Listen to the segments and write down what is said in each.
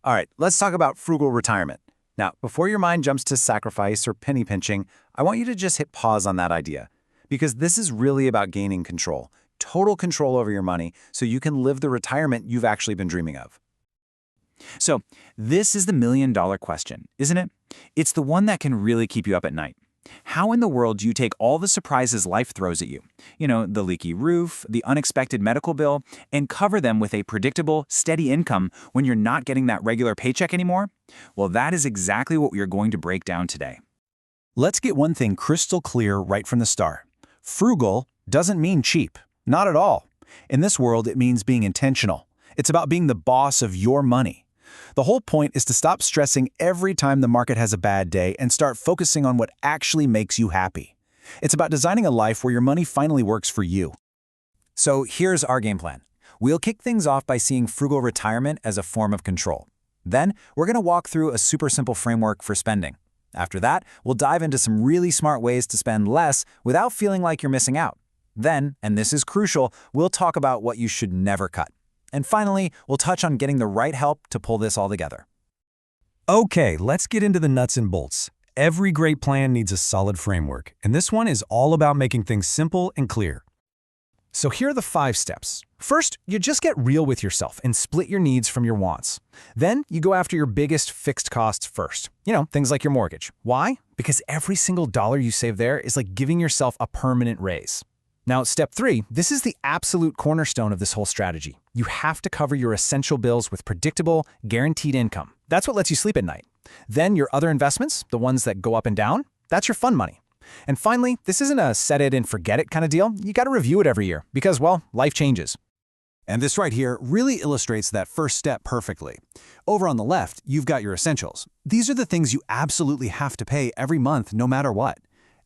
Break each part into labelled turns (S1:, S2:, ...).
S1: All right, let's talk about frugal retirement. Now, before your mind jumps to sacrifice or penny pinching, I want you to just hit pause on that idea. Because this is really about gaining control, total control over your money, so you can live the retirement you've actually been dreaming of.
S2: So, this is the million-dollar question, isn't it? It's the one that can really keep you up at night. How in the world do you take all the surprises life throws at you? The leaky roof, the unexpected medical bill, and cover them with a predictable, steady income when you're not getting that regular paycheck anymore? Well, that is exactly what we are going to break down today.
S1: Let's get one thing crystal clear right from the start. Frugal doesn't mean cheap. Not at all. In this world, it means being intentional. It's about being the boss of your money. The whole point is to stop stressing every time the market has a bad day and start focusing on what actually makes you happy. It's about designing a life where your money finally works for you. So here's our game plan. We'll kick things off by seeing frugal retirement as a form of control. Then, we're going to walk through a super simple framework for spending. After that, we'll dive into some really smart ways to spend less without feeling like you're missing out. Then, and this is crucial, we'll talk about what you should never cut. And finally, we'll touch on getting the right help to pull this all together.
S3: Okay, let's get into the nuts and bolts. Every great plan needs a solid framework, and this one is all about making things simple and clear. So here are the 5 steps. First, you just get real with yourself and split your needs from your wants. Then, you go after your biggest fixed costs first. Things like your mortgage. Why? Because every single dollar you save there is like giving yourself a permanent raise. Now, step 3, this is the absolute cornerstone of this whole strategy. You have to cover your essential bills with predictable, guaranteed income. That's what lets you sleep at night. Then your other investments, the ones that go up and down, that's your fun money. And finally, this isn't a set it and forget it kind of deal. You got to review it every year because, well, life changes.
S1: And this right here really illustrates that first step perfectly. Over on the left, you've got your essentials. These are the things you absolutely have to pay every month no matter what.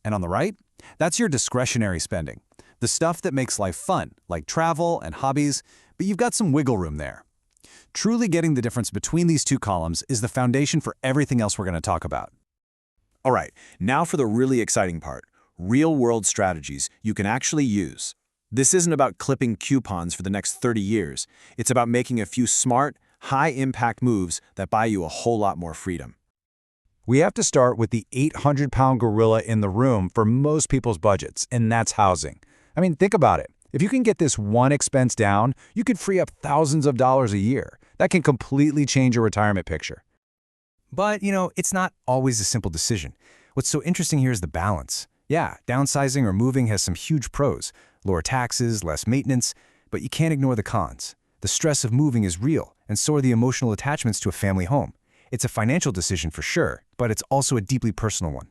S1: And on the right, that's your discretionary spending. The stuff that makes life fun, like travel and hobbies, but you've got some wiggle room there. Truly getting the difference between these two columns is the foundation for everything else we're going to talk about. All right, now for the really exciting part, real-world strategies you can actually use. This isn't about clipping coupons for the next 30 years. It's about making a few smart, high-impact moves that buy you a whole lot more freedom.
S3: We have to start with the 800-pound gorilla in the room for most people's budgets, and that's housing. I mean, think about it. If you can get this one expense down, you could free up thousands of dollars a year. That can completely change your retirement picture. But, it's not always a simple decision. What's so interesting here is the balance. Yeah, downsizing or moving has some huge pros. Lower taxes, less maintenance, but you can't ignore the cons. The stress of moving is real, and so are the emotional attachments to a family home. It's a financial decision for sure, but it's also a deeply personal one.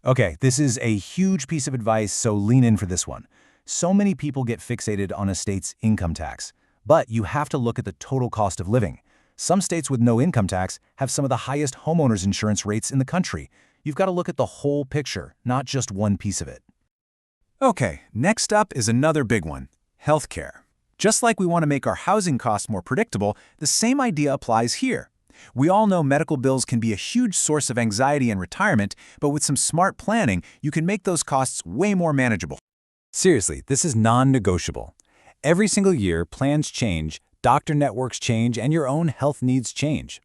S3: Okay, this is a huge piece of advice, so lean in for this one. So many people get fixated on a state's income tax, but you have to look at the total cost of living. Some states with no income tax have some of the highest homeowners insurance rates in the country. You've got to look at the whole picture, not just one piece of it.
S1: Okay, next up is another big one, healthcare. Just like we want to make our housing costs more predictable, the same idea applies here. We all know medical bills can be a huge source of anxiety in retirement, but with some smart planning, you can make those costs way more manageable.
S3: Seriously, this is non-negotiable. Every single year, plans change, doctor networks change, and your own health needs change.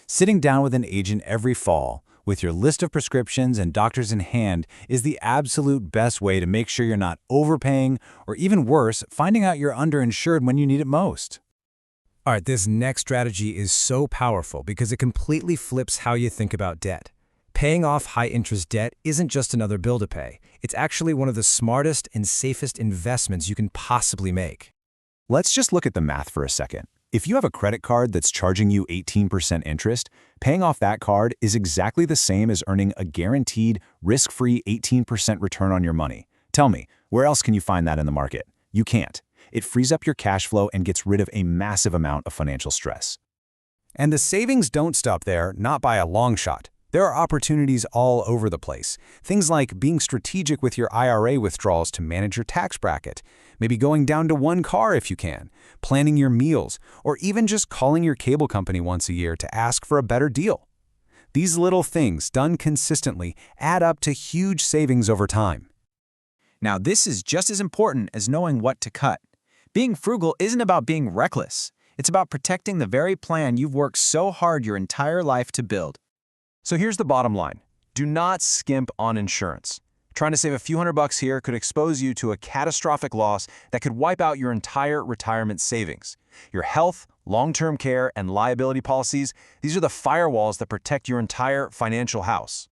S3: Sitting down with an agent every fall, with your list of prescriptions and doctors in hand, is the absolute best way to make sure you're not overpaying, or even worse, finding out you're underinsured when you need it most. All right, this next strategy is so powerful because it completely flips how you think about debt. Paying off high-interest debt isn't just another bill to pay. It's actually one of the smartest and safest investments you can possibly make. Let's just look at the math for a second. If you have a credit card that's charging you 18% interest, paying off that card is exactly the same as earning a guaranteed, risk-free 18% return on your money. Tell me, where else can you find that in the market? You can't. It frees up your cash flow and gets rid of a massive amount of financial stress. And the savings don't stop there, not by a long shot. There are opportunities all over the place. Things like being strategic with your IRA withdrawals to manage your tax bracket, maybe going down to one car if you can, planning your meals, or even just calling your cable company once a year to ask for a better deal. These little things, done consistently, add up to huge savings over time.
S2: Now, this is just as important as knowing what to cut. Being frugal isn't about being reckless. It's about protecting the very plan you've worked so hard your entire life to build.
S4: So here's the bottom line. Do not skimp on insurance. Trying to save a few $100 here could expose you to a catastrophic loss that could wipe out your entire retirement savings. Your health, long-term care, and liability policies, these are the firewalls that protect your entire financial house.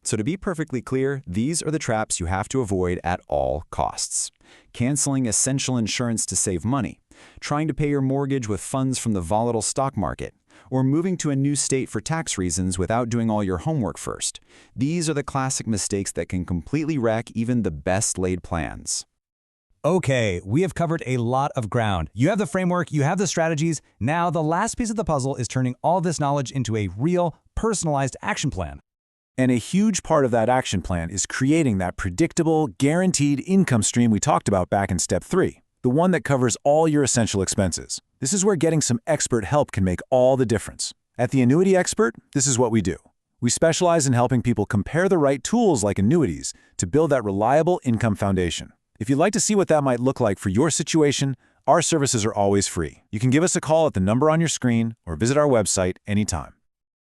S3: So to be perfectly clear, these are the traps you have to avoid at all costs. Canceling essential insurance to save money, trying to pay your mortgage with funds from the volatile stock market, or moving to a new state for tax reasons without doing all your homework first. These are the classic mistakes that can completely wreck even the best-laid plans.
S5: Okay, we have covered a lot of ground. You have the framework, you have the strategies. Now the last piece of the puzzle is turning all this knowledge into a real, personalized action plan.
S1: And a huge part of that action plan is creating that predictable, guaranteed income stream we talked about back in Step 3, the one that covers all your essential expenses. This is where getting some expert help can make all the difference. At the Annuity Expert, this is what we do. We specialize in helping people compare the right tools like annuities to build that reliable income foundation. If you'd like to see what that might look like for your situation, our services are always free. You can give us a call at the number on your screen or visit our website anytime.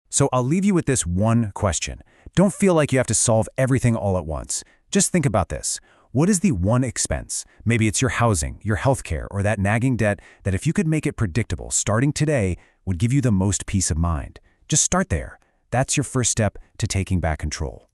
S5: So I'll leave you with this one question. Don't feel like you have to solve everything all at once. Just think about this. What is the one expense? Maybe it's your housing, your healthcare, or that nagging debt that if you could make it predictable starting today would give you the most peace of mind. Just start there. That's your first step to taking back control.